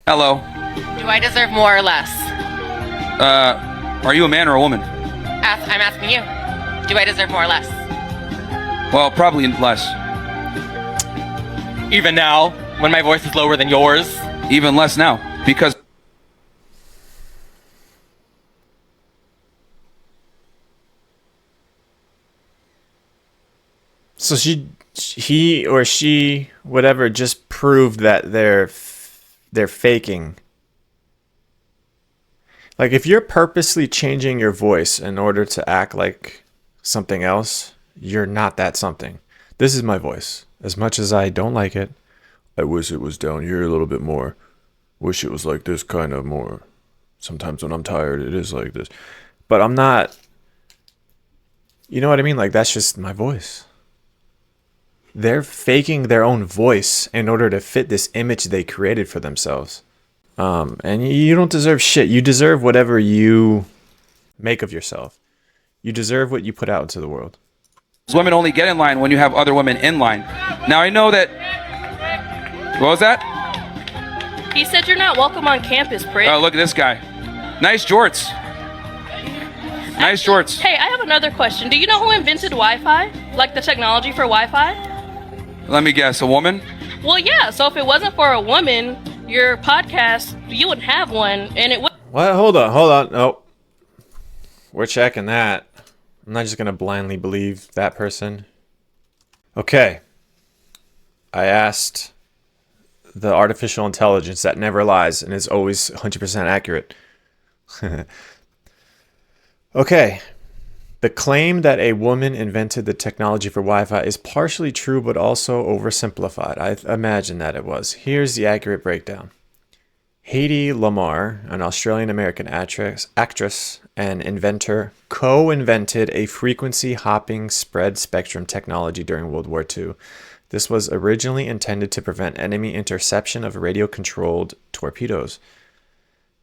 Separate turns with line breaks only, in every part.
Hello.
Do I deserve more or less?
Are you a man or a woman?
I'm asking you. Do I deserve more or less?
Well, probably less.
Even now, when my voice is lower than yours?
Even less now, because...
So he or she, whatever, just proved that they're faking. Like, if you're purposely changing your voice in order to act like something else, you're not that something. This is my voice. As much as I don't like it, I wish it was down here a little bit more. Wish it was like this kind of more. Sometimes when I'm tired, it is like this. But I'm not... You know what I mean? Like, that's just my voice. They're faking their own voice in order to fit this image they created for themselves. And you don't deserve shit. You deserve whatever you make of yourself. You deserve what you put out into the world.
Women only get in line when you have other women in line. Now, I know that... What was that?
He said you're not welcome on campus, prick.
Oh, look at this guy. Nice jorts. Nice jorts.
Hey, I have another question. Do you know who invented Wi-Fi? Like the technology for Wi-Fi?
Let me guess, a woman?
Well, yeah. So if it wasn't for a woman, your podcast, you wouldn't have one, and it would...
What? Hold on. Oh. We're checking that. I'm not just going to blindly believe that person. Okay. I asked the artificial intelligence that never lies and is always 100% accurate. Okay. The claim that a woman invented the technology for Wi-Fi is partially true, but also oversimplified. I imagine that it was. Here's the accurate breakdown. Hedy Lamarr, an Australian-American actress and inventor, co-invented a frequency-hopping spread spectrum technology during World War II. This was originally intended to prevent enemy interception of radio-controlled torpedoes.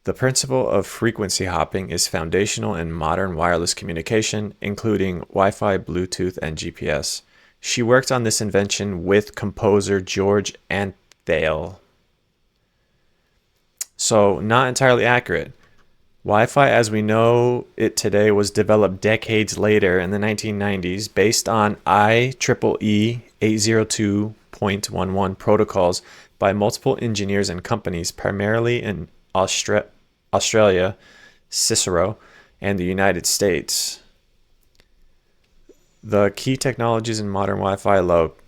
The principle of frequency hopping is foundational in modern wireless communication, including Wi-Fi, Bluetooth, and GPS. She worked on this invention with composer George Antheil. So, not entirely accurate. Wi-Fi as we know it today was developed decades later in the 1990s based on IEEE 802.11 protocols by multiple engineers and companies, primarily in Australia, Cicero, and the United States. The key technologies in modern Wi-Fi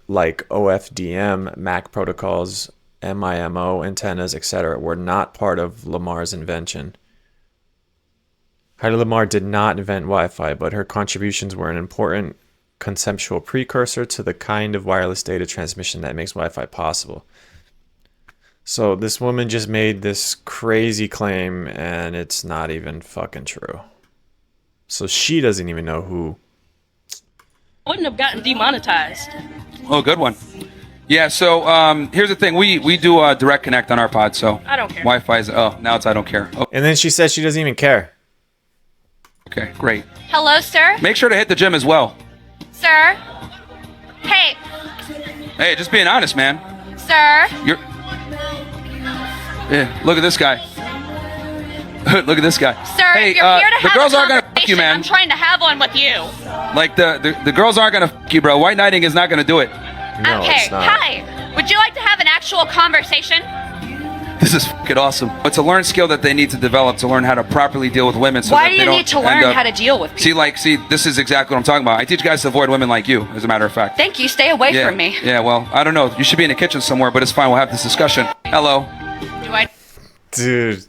like OFDM, MAC protocols, MIMO, antennas, etc. were not part of Lamarr's invention. Hedy Lamarr did not invent Wi-Fi, but her contributions were an important conceptual precursor to the kind of wireless data transmission that makes Wi-Fi possible. So this woman just made this crazy claim, and it's not even fucking true. So she doesn't even know who.
Wouldn't have gotten demonetized.
Oh, good one. Yeah, so here's the thing. We do direct connect on our pod, so...
I don't care.
Wi-Fi is... Oh, now it's I don't care. Oh,
And then she says she doesn't even care.
okay, great.
Hello, sir?
Make sure to hit the gym as well.
Sir? Hey,
Hey, just being honest, man.
sir?
You're... Yeah, look at this guy. Look at this guy.
Sir,
Hey,
if you're here to
the
have
girls
a
aren't gonna
conversation,
fuck you, man.
I'm trying to have one with you.
Like, the girls aren't gonna fuck you, bro. White knighting is not gonna do it.
No,
okay,
it's not.
hi. Would you like to have an actual conversation?
This is fucking awesome. It's a learned skill that they need to develop to learn how to properly deal with women. So
Why
that
do
they
you
don't
need to
end
learn
up-
how to deal with people?
See, this is exactly what I'm talking about. I teach guys to avoid women like you, as a matter of fact.
Thank you. Stay away
Yeah,
from me.
yeah, well, I don't know. You should be in the kitchen somewhere, but it's fine. We'll have this discussion. Hello.
Do I?
Dude.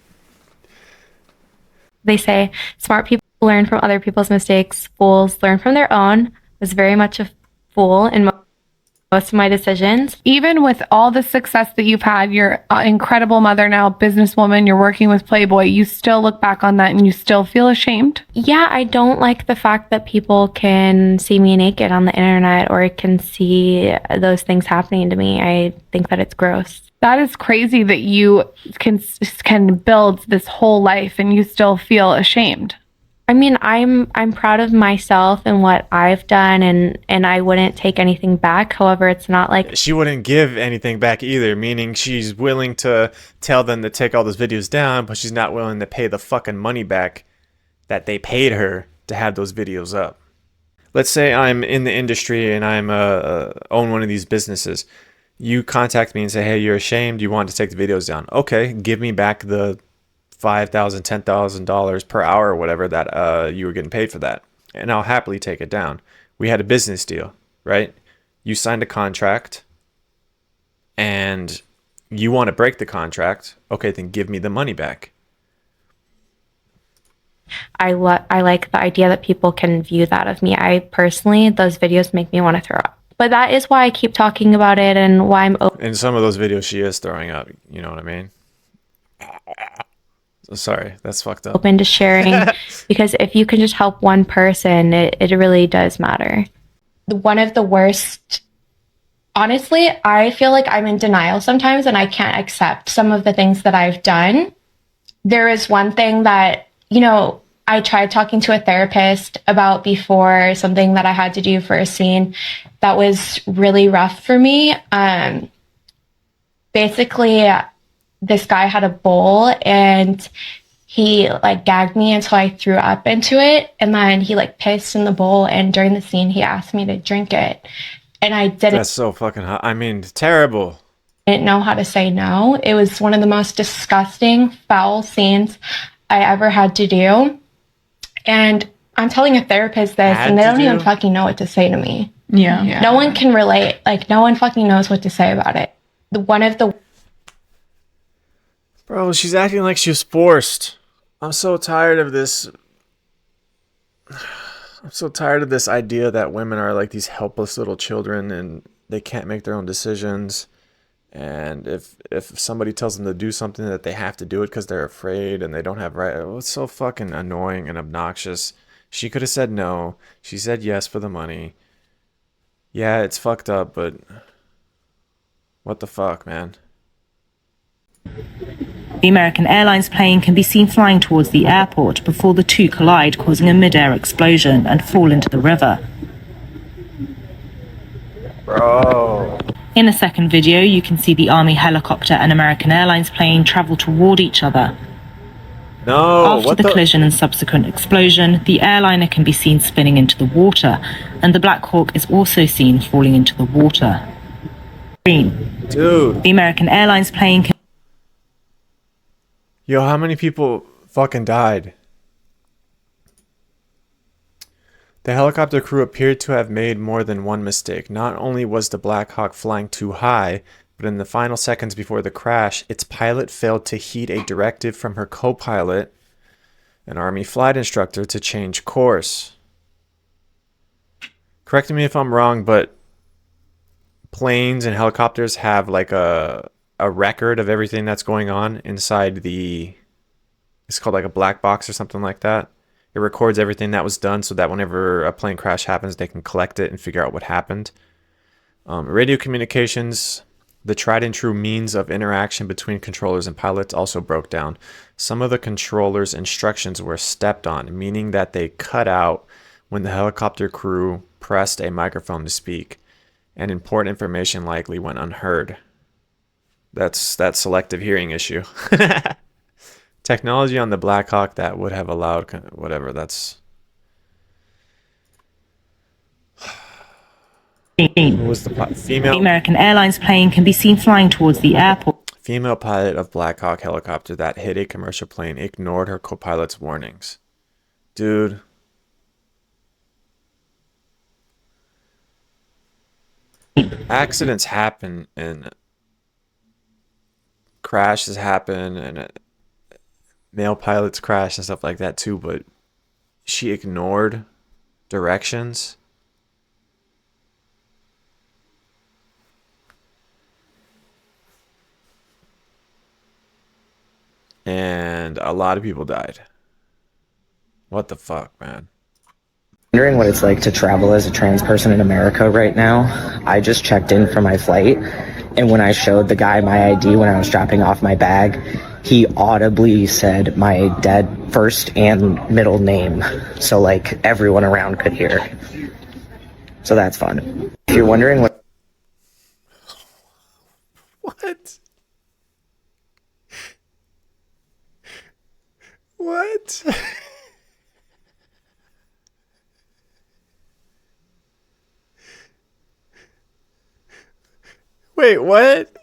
They say smart people learn from other people's mistakes. Fools learn from their own. I was very much a fool in most of my decisions.
Even with all the success that you've had, you're an incredible mother now, businesswoman, you're working with Playboy, you still look back on that and you still feel ashamed?
Yeah, I don't like the fact that people can see me naked on the internet or can see those things happening to me. I think that it's gross.
That is crazy that you can build this whole life and you still feel ashamed.
I mean, I'm proud of myself and what I've done, and I wouldn't take anything back. However, it's not like
She wouldn't give anything back either, meaning she's willing to tell them to take all those videos down, but she's not willing to pay the fucking money back that they paid her to have those videos up. Let's say I'm in the industry and I'm own one of these businesses. You contact me and say, hey, you're ashamed, you want to take the videos down. Okay, give me back the $5,000, $10,000 per hour or whatever that you were getting paid for that, and I'll happily take it down. We had a business deal, right? You signed a contract and you want to break the contract. Okay, then give me the money back.
I like the idea that people can view that of me. I personally, those videos make me want to throw up. But that is why I keep talking about it and why I'm open.
In some of those videos, she is throwing up. You know what I mean? Sorry, that's fucked up.
Open to sharing, because if you can just help one person, it really does matter. One of the worst, honestly, I feel like I'm in denial sometimes and I can't accept some of the things that I've done. There is one thing that, you know, I tried talking to a therapist about before, something that I had to do for a scene that was really rough for me. Basically, this guy had a bowl and he like gagged me until I threw up into it, and then he like pissed in the bowl, and during the scene he asked me to drink it, and I didn't.
That's so fucking hot. I mean, terrible.
Didn't know how to say no. It was one of the most disgusting, foul scenes I ever had to do, and I'm telling a therapist this, and they don't even fucking know what to say to me.
Yeah.
No one can relate. Like, no one fucking knows what to say about it. One of the
Bro, she's acting like she was forced. I'm so tired of this. I'm so tired of this idea that women are like these helpless little children and they can't make their own decisions. And if somebody tells them to do something, that they have to do it because they're afraid and they don't have right. Oh, it's so fucking annoying and obnoxious. She could have said no. She said yes for the money. Yeah, it's fucked up, but what the fuck, man?
The American Airlines plane can be seen flying towards the airport before the two collide, causing a mid-air explosion and fall into the river.
Bro.
In a second video, you can see the Army helicopter and American Airlines plane travel toward each other.
No,
After the collision and subsequent explosion, the airliner can be seen spinning into the water, and the Black Hawk is also seen falling into the water.
Dude.
The American Airlines plane can...
Yo, how many people fucking died? The helicopter crew appeared to have made more than one mistake. Not only was the Black Hawk flying too high, but in the final seconds before the crash, its pilot failed to heed a directive from her co-pilot, an Army flight instructor, to change course. Correct me if I'm wrong, but planes and helicopters have like a record of everything that's going on inside it's called like a black box or something like that. It records everything that was done so that whenever a plane crash happens, they can collect it and figure out what happened. Radio communications, the tried and true means of interaction between controllers and pilots, also broke down. Some of the controllers' instructions were stepped on, meaning that they cut out when the helicopter crew pressed a microphone to speak, and important information likely went unheard. That's that selective hearing issue. Technology on the Black Hawk that would have allowed whatever. That's who was the female?
The American Airlines plane can be seen flying towards the airport.
Female pilot of Black Hawk helicopter that hit a commercial plane ignored her co-pilot's warnings. Dude. Accidents happen and crashes happen and male pilots crash and stuff like that too, but she ignored directions. And a lot of people died. What the fuck, man?
Wondering what it's like to travel as a trans person in America right now. I just checked in for my flight, and when I showed the guy my ID when I was dropping off my bag, he audibly said my dead first and middle name, so like everyone around could hear. So that's fun. If you're wondering what
What? Wait, what?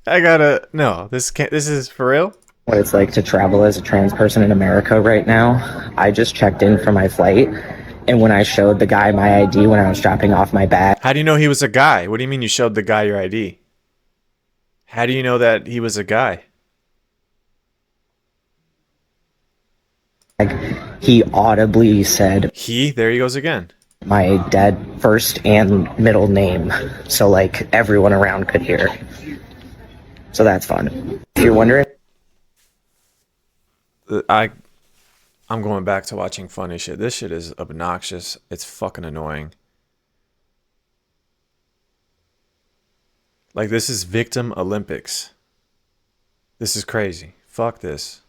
I gotta no. This can't. This is for real.
what it's like to travel as a trans person in America right now, I just checked in for my flight, and when I showed the guy my ID when I was dropping off my bag,
How do you know he was a guy? What do you mean you showed the guy your ID? How do you know that he was a guy?
he audibly said
He? There he goes again.
my dead first and middle name, so like everyone around could hear. So that's fun. If you're wondering
I'm going back to watching funny shit. This shit is obnoxious. It's fucking annoying. Like, this is Victim Olympics. This is crazy. Fuck this.